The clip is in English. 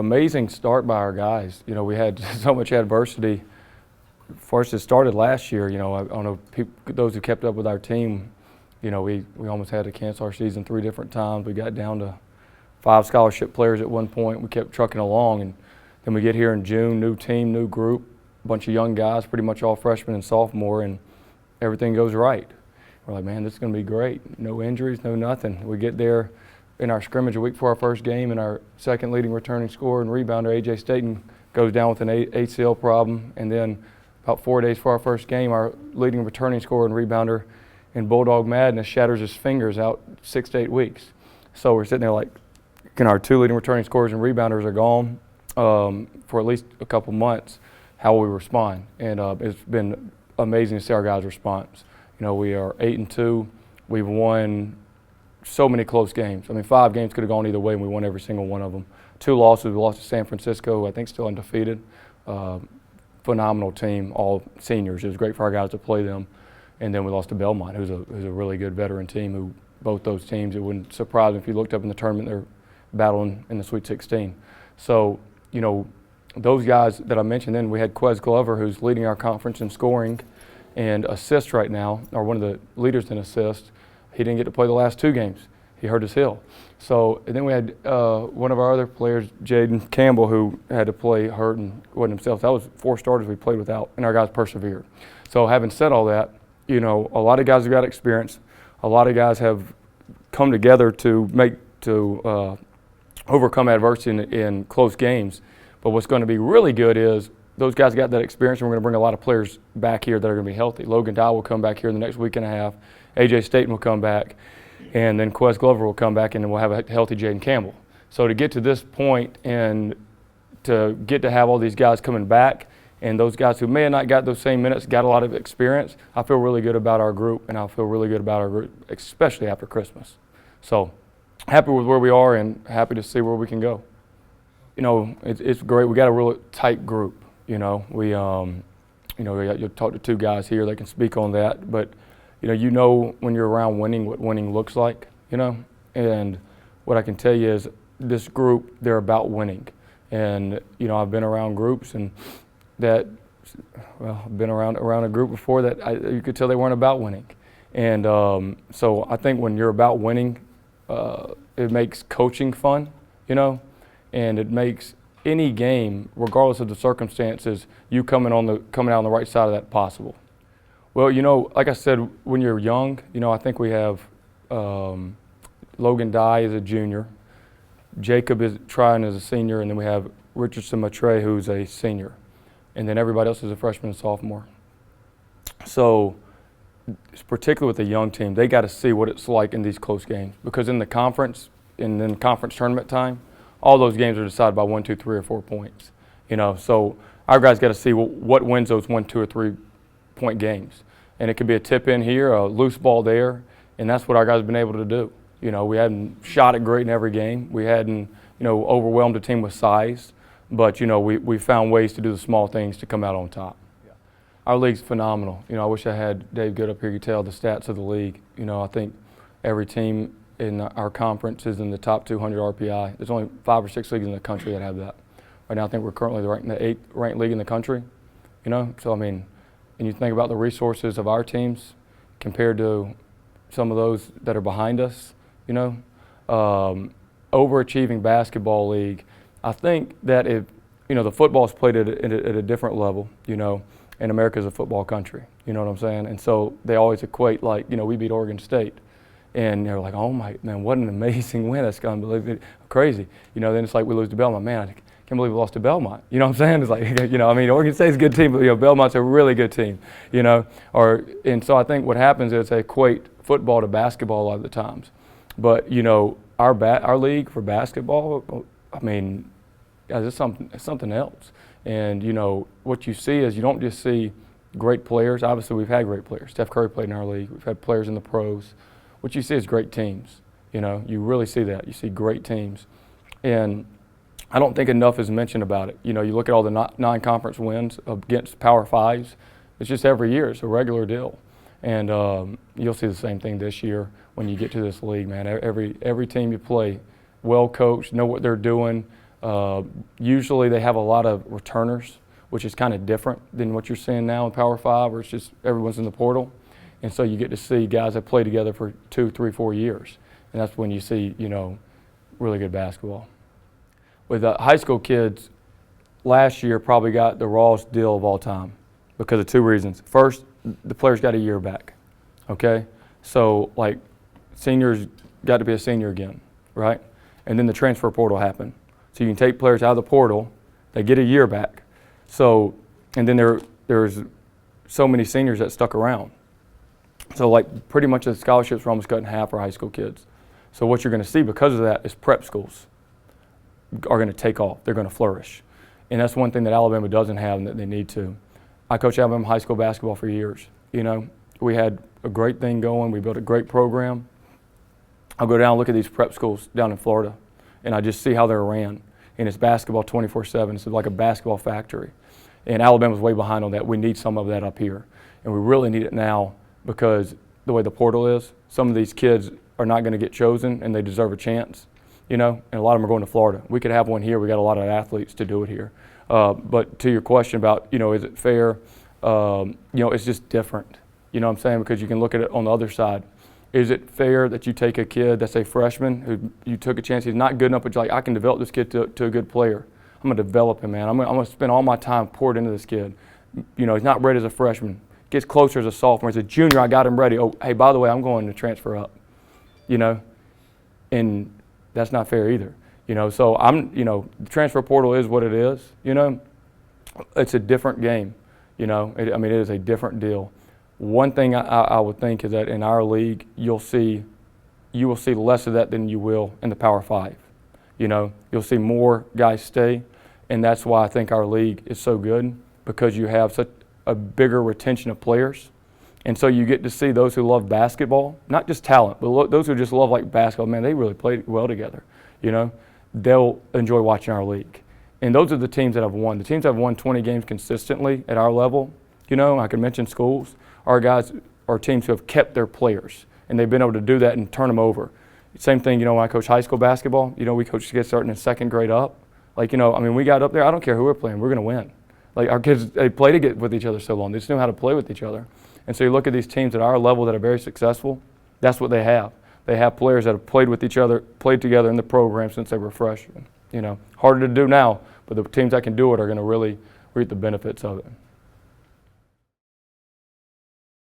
Amazing start by our guys. You know, we had so much adversity. First, it started last year. You know, I don't know those who kept up with our team. You know, we almost had to cancel our season 3 different times. We got down to 5 scholarship players at one point. We kept trucking along, and then we get here in June, new team, new group, a bunch of young guys, pretty much all freshmen and sophomore, and everything goes right. We're like, man, this is going to be great. No injuries, no nothing. We get there in our scrimmage a week before our first game, and our second leading returning scorer and rebounder, A.J. Staten, goes down with an ACL problem. And then about 4 days before our first game, our leading returning scorer and rebounder in Bulldog Madness shatters his fingers out 6 to 8 weeks. So we're sitting there like, our 2 leading returning scorers and rebounders are gone for at least a couple months. How will we respond? And it's been amazing to see our guys' response. You know, we are 8-2. We've won so many close games. I mean, 5 games could have gone either way, and we won every single one of them. 2 losses. We lost to San Francisco, I think still undefeated. Phenomenal team, all seniors. It was great for our guys to play them. And then we lost to Belmont, who's a really good veteran team. Who both those teams, it wouldn't surprise me if you looked up in the tournament, they're battling in the Sweet 16. So, you know, those guys that I mentioned, then we had Quez Glover, who's leading our conference in scoring and assists right now, or one of the leaders in assists. He didn't get to play the last 2 games. He hurt his heel. So, and then we had one of our other players, Jaden Campbell, who had to play hurt and wasn't himself. That was 4 starters we played without, and our guys persevered. So having said all that, you know, a lot of guys have got experience. A lot of guys have come together to overcome adversity in close games. But what's going to be really good is those guys got that experience, and we're going to bring a lot of players back here that are going to be healthy. Logan Dye will come back here in the next week and a half. A.J. Staten will come back, and then Quez Glover will come back, and then we'll have a healthy Jaden Campbell. So to get to this point and to get to have all these guys coming back, and those guys who may have not got those same minutes got a lot of experience, I feel really good about our group, and I feel really good about our group, especially after Christmas. So happy with where we are and happy to see where we can go. You know, it's great. We got a real tight group. You know, you'll talk to 2 guys here. They can speak on that. But, you know when you're around winning, what winning looks like, you know. And what I can tell you is this group, they're about winning. And, you know, I've been around groups and I've been around a group before that you could tell they weren't about winning. And so I think when you're about winning, it makes coaching fun, you know, and it makes any game, regardless of the circumstances, you coming out on the right side of that possible. Well, you know, like I said, when you're young, you know, I think we have Logan Dye as a junior, Jacob is trying as a senior, and then we have Richardson Matre, who's a senior, and then everybody else is a freshman and sophomore. So, particularly with the young team, they got to see what it's like in these close games, because in the conference, and then conference tournament time, all those games are decided by 1, 2, 3, or 4 points. You know, so our guys got to see what wins those 1, 2, or 3 point games, and it could be a tip in here, a loose ball there, and that's what our guys have been able to do. You know, we hadn't shot it great in every game. We hadn't, you know, overwhelmed a team with size, but you know, we found ways to do the small things to come out on top. Yeah. Our league's phenomenal. You know, I wish I had Dave Good up here to tell the stats of the league. You know, I think every team in our conference is in the top 200 RPI. There's only 5 or 6 leagues in the country that have that. Right now, I think we're currently in the 8th ranked league in the country. You know, so I mean, and you think about the resources of our teams compared to some of those that are behind us, you know, overachieving basketball league. I think that if, you know, the football's played at a different level, you know, and America's a football country, you know what I'm saying? And so they always equate, like, you know, we beat Oregon State. And they're like, oh my, man, what an amazing win. That's unbelievable, crazy. You know, then it's like we lose to Belmont. Man, I can't believe we lost to Belmont. You know what I'm saying? It's like, you know, I mean, Oregon State's a good team, but, you know, Belmont's a really good team, you know. And so I think what happens is they equate football to basketball a lot of the times. But, you know, our league for basketball, I mean, it's something else. And, you know, what you see is you don't just see great players. Obviously, we've had great players. Steph Curry played in our league. We've had players in the pros. What you see is great teams. You know, you really see that. You see great teams. And I don't think enough is mentioned about it. You know, you look at all the non-conference wins against Power Fives. It's just every year. It's a regular deal. And you'll see the same thing this year when you get to this league, man. Every team you play, well coached, know what they're doing. Usually they have a lot of returners, which is kind of different than what you're seeing now in Power 5, where it's just everyone's in the portal. And so you get to see guys that play together for 2, 3, 4 years. And that's when you see, really good basketball. With high school kids, last year probably got the rawest deal of all time because of 2 reasons. First, the players got a year back, okay? So, like, seniors got to be a senior again, right? And then the transfer portal happened. So you can take players out of the portal, they get a year back. So, and then there's so many seniors that stuck around. So, like, pretty much the scholarships were almost cut in half for high school kids. So what you're going to see because of that is prep schools are going to take off. They're going to flourish. And that's one thing that Alabama doesn't have and that they need to. I coached Alabama high school basketball for years. We had a great thing going. We built a great program. I'll go down and look at these prep schools down in Florida, and I just see how they're ran. And it's basketball 24/7. It's like a basketball factory. And Alabama's way behind on that. We need some of that up here. And we really need it now because the way the portal is, some of these kids are not going to get chosen and they deserve a chance, and a lot of them are going to Florida. We could have one here. We got a lot of athletes to do it here. But to your question about, is it fair? It's just different. You know what I'm saying? Because you can look at it on the other side. Is it fair that you take a kid that's a freshman who you took a chance, he's not good enough, but you're like, I can develop this kid to a good player. I'm going to develop him, man. I'm going to spend all my time poured into this kid. He's not ready as a freshman. Gets closer as a sophomore. As a junior, I got him ready. Oh, hey, by the way, I'm going to transfer up. And that's not fair either. So the transfer portal is what it is. It's a different game. It is a different deal. One thing I would think is that in our league, you will see less of that than you will in the Power 5. You'll see more guys stay, and that's why I think our league is so good, because you have such a bigger retention of players. And so you get to see those who love basketball, not just talent, but those who just love like basketball. Man, they really play well together. They'll enjoy watching our league. And those are the teams that have won. The teams that have won 20 games consistently at our level, I could mention schools, are teams who have kept their players. And they've been able to do that and turn them over. Same thing, when I coach high school basketball, we coach kids starting in 2nd grade up. We got up there, I don't care who we're playing, we're going to win. Like, our kids, they play with each other so long. They just know how to play with each other. And so you look at these teams at our level that are very successful, that's what they have. They have players that have played with each other, played together in the program since they were freshmen. Harder to do now, but the teams that can do it are going to really reap the benefits of it.